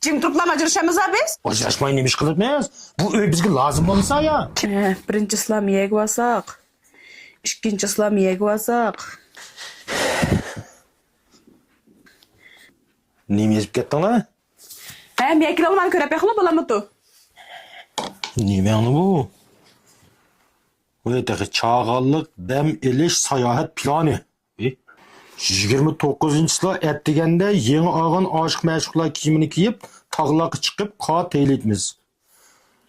Jim turuplam ajrashamiz biz. Ajrashmay nima ish qilibmiz? Bu uy bizga lozim bo'lsa ya. Birinchi islom yegib olsak, ikkinchi islom yegib olsak. Nima yezib ketdinglar? Meklarni ko'rib yaxshi bo'lamidi? Nima bu? Bu yerda chag'alliq dam elish sayohat plani. 29-yilda etdiganda yangi olgan oshiq mashhurlar kiyimini kiyib, tog'larga chiqib, qat eylaymiz.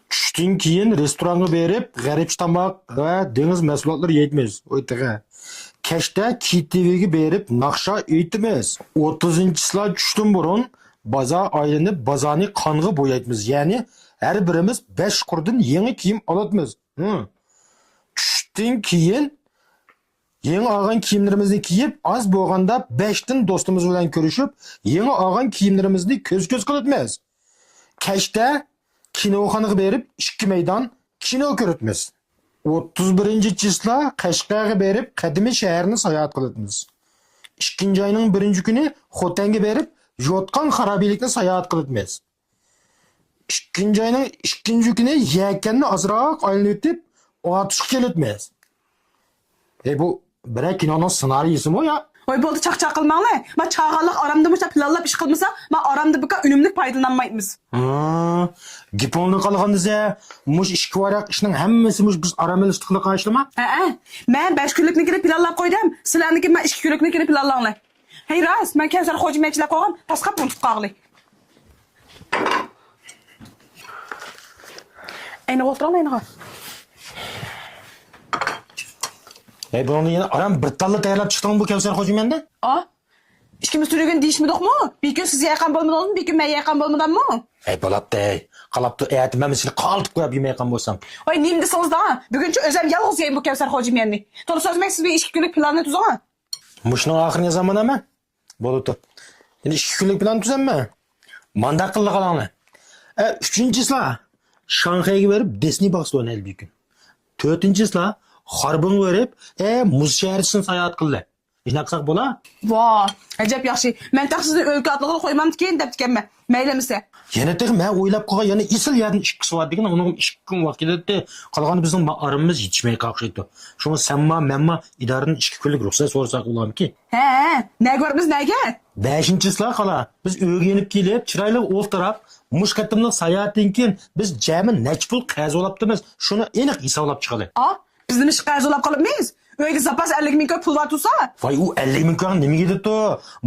Tushdan keyin restoranga berib, g'arib tomoq va dengiz mahsulotlari yeymiz. O'ytiga. Kechda KTVga berib, naqsha aytimiz. 30-yilda tushdan burun bozor aylanib, bozorni qonga bo'yaymiz. Ya'ni har birimiz 5 qurdan yangi kiyim olamiz. Tushdan keyin yangi olgan kiyimlarimizni kiyib, az bo'lganda 5 dan do'stimiz bilan ko'rishib, yangi olgan kiyimlarimizni ko'z-ko'z qilamiz. Kechda kinoxonaga berib, 2 maydon kino ko'ramiz. 31-yilda Qashqarga berib, qadimiy shaharni sayohat qilamiz. 2-oyning 1-kuni Xotanga berib, yotgan xarobiylikni sayohat qilamiz. 2-oyning 2-kuni Yakanni ozroq aylanib o'tib, Otishga kelamiz. Bu bir kinoning ssenariysi ya? Voy bo'ldi chaqchaq qilmanglar. Men chag'aliq oramda bo'lsa planlab ish qilmasa, men oramda buqa unumlik foydalanmaymiz. Giponni qilgandizda, mush ishki varaq ishning hammasi mush biz aramilishni qilib qarashma? Men 5 kunliknikini planlab qo'ydim. Sizlarniki men 2 kunliknikini planlanglar. Hey ras, men Kavsar hojimachilab qo'ygan, tasqab unutib qolg'li. Ayni o'tirolmayman. Bunu yana aram bir talla tayyorlab chiqding bu Kavsar hojimanda? İkimiz turgan deyishmidikmi? Bir kun siz yaqin bo'lmadingizmi, bir kun men yaqin bo'lmadimmi? Bolapti. Qalabdi, men seni qoltib qo'yib yemayqan bo'lsam. Voy, nima desangiz-da? Buguncha o'zim yolg'iz yeyim bu Kavsar hojimanni. To'g'ri so'zmak siz bir 2 kunlik planni tuzing. Mushning oxirgi zamonami? Bo'ldi. Endi 2 kunlik plan tuzamman. Manda qildi qalanglar. 3-yilda Shanxayga berib Disney boxda o'ynaydi bir kun. 4-yilda Xarbin verib, muz shahrisini sayohat qildi. Qilsak bo'la? Voy, ajab yaxshi. Men taqsizni o'lka atlig'ini qo'ymamdikin debdikanman. Maylimisa. Yana taq men o'ylab qo'ygan, yana isil yerdan ish qilib degan, uni 2 kun vaqt ketdi. Qolgani bizning arimimiz yetishmay qolishdi. Shunga senma, menma idoradan 2 kunlik ruxsat so'rasak bo'ladimi-ki? Ne ko'ramiz nega? 5-yilda qala. Biz o'rganib kelib, chiroyli o'ltirib, mush qatimlik sayohatdan keyin biz jami nech pul qarz olibdimiz. Shuni aniq hisoblab chiqadi. Bizim ish qarz olib qolibmiz. Uyga zapas 50 ming pul var tursa. Voy, u 50 ming ko'ran nimaga ketdi?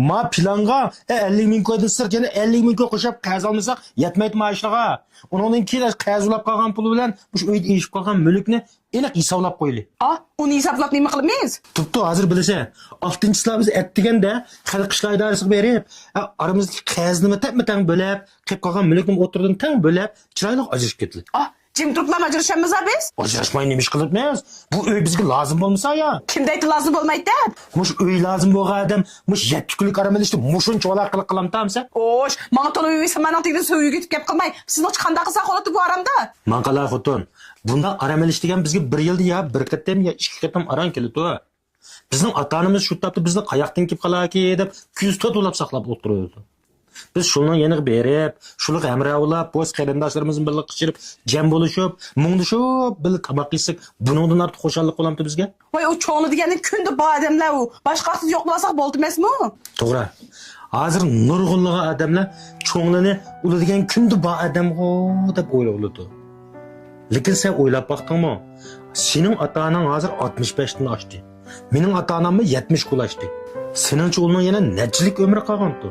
Ma planga 50 ming ko'dan sirt yana 50 ming qo'shib qarz olmasak, yetmaydi maishlaga. Undan keyin qarz olib qolgan pul bilan shu uyda ishib qolgan mulkni aniq hisoblab qo'yaylik. Uni hisoblab nima qilamiz? Tuptu hozir bilsa, 6-yilda biz aytdiganda xalq ishlar idorasiga berib, aramizdagi qarzni matang bo'lib, qilib qolgan mulkni o'tirdan tang bo'lib, chiroyli ajrashib ketdi. Jim turuplam ajrashamiz biz. Ajrashmay nima ish qilibmiz? Bu uy bizga lozim bo'lmasa ya. Kim deydi lozim bo'lmaydi deb? Mush uy lozim bo'lgan odam, mush 7 kunlik aramilishda mushuncha valoq qilib qilamtamsa? Menga to'la uy samana tegdi so'yga ketib gap qilmay. Sizni qanday qilsak bo'ladi bu aramda? Men qalay xotin. Bunda aramilish degan bizga 1 yilda ya 1 qatam ya 2 qatam aran keladi. Bizning ota-onamiz shu topda bizni qayoqdan kelib qalaki deb ko'z to'lab saqlab o'tirdi. Biz shuni yana berib, shuni hamrohlab, bo'z qarindoshlarimizni birga qilib, jam bo'lishib, mungdishib, bil tamoq yesak, buningdan ortiq xo'shallik qo'lamdi bizga. Voy, u cho'ngli degani kunda bu odamlar u. Boshqasiz yo'q bo'lsak bo'ldi emasmi? To'g'ri. Hozir nurg'unliga odamlar cho'nglini uladigan kunda bu odamgo deb o'ylaydi. Lekin sen o'ylab baqdingmi? Sening ota-onang hozir 65 dan oshdi. Mening ota-onam 70 qulashdi. Sening cho'lning yana nechilik umri qolgandi?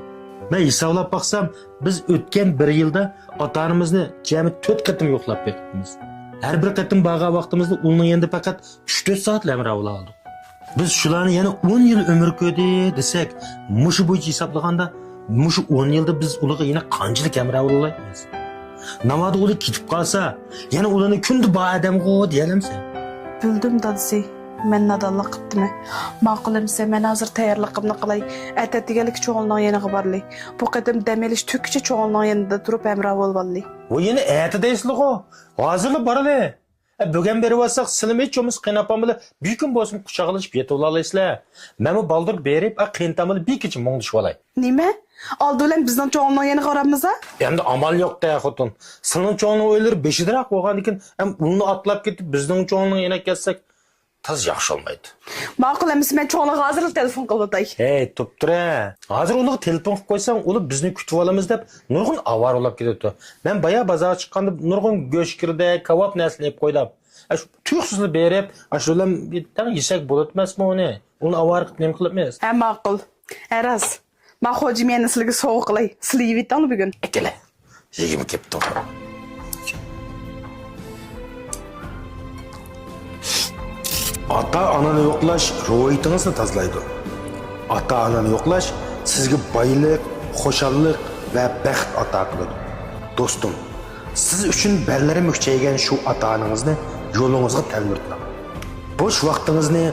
Men hisoblab baqsam, biz o'tgan 1 yilda ota-onamizni jami 4 qatim yo'qlab beribmiz. Har bir qatim baga vaqtimizni uning endi faqat 3-4 soatlar amravla oldik. Biz shularni yana 10 yil umr ko'rdi desak, mushu bo'yicha hisoblaganda, mushu 10 yilda biz ularga yana qanchalik amravla olaymiz? Navoda ular ketib qolsa, yana ularni kunda bu odamga deyalamsan. Bildim dadisi. Men nadonlik qilibdimi? Ma'qulimsa men hozir tayyorligimni qilay. Aytadiganlik cho'g'ilning yeniga borli. Bu qadim dam olish to'kicha cho'g'ilning yanida turib amra bo'lganli. O yeni aytadaysizlar-ku. Hozirli boradi. Bugun berib olsak, sizlar hechimiz qiynapam bilan bir kun bo'lsin quchoqlashib yetib olasizlar. Men bu baldir berib, qiyntamni bir kecha mungdishib olay. Nima? Aldı ölen bizden çoğunluğun yeni qaramıza. Endi amal yo'q da xotin. Sening cho'ngning o'ylari beshidiroq bo'lgan ekan, ham uni atlab ketib bizning cho'ngning yana kelsak, tez yaxshi olmaydi. Ma'qul emas, men çoğunluğa hazır telefon qilib Hey, tuptura. Hozir ularga telefon qilib qo'ysang, ular bizni kutib olamiz deb nurg'un avar olib ketadi. Men baya bozorga chiqqanda nurg'un go'sht kirdi, kabob narsa yeb qo'ydim. Shu tuyuqsizni berib, shular bitta yesak bo'latmasmi uni? Uni avar qilib nima qilibmiz? Ha ma'qul. Aras. Men xo'jim meni sizlarga sovuq qilay. Sizlar yeyitdingmi bugun? Kela. Yegim kepti. Ata-onani yo'qlash ro'yitingizni tozlaydi. Ata-onani yo'qlash sizga boylik, xushallik va baxt ato qiladi. Do'stim, siz uchun ballari mukchaygan shu ata-onangizni yo'lingizga tanmirtlang. Bo'sh vaqtingizni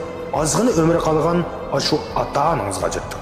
ozg'ina umri qolgan shu ata-onangizga ajrating.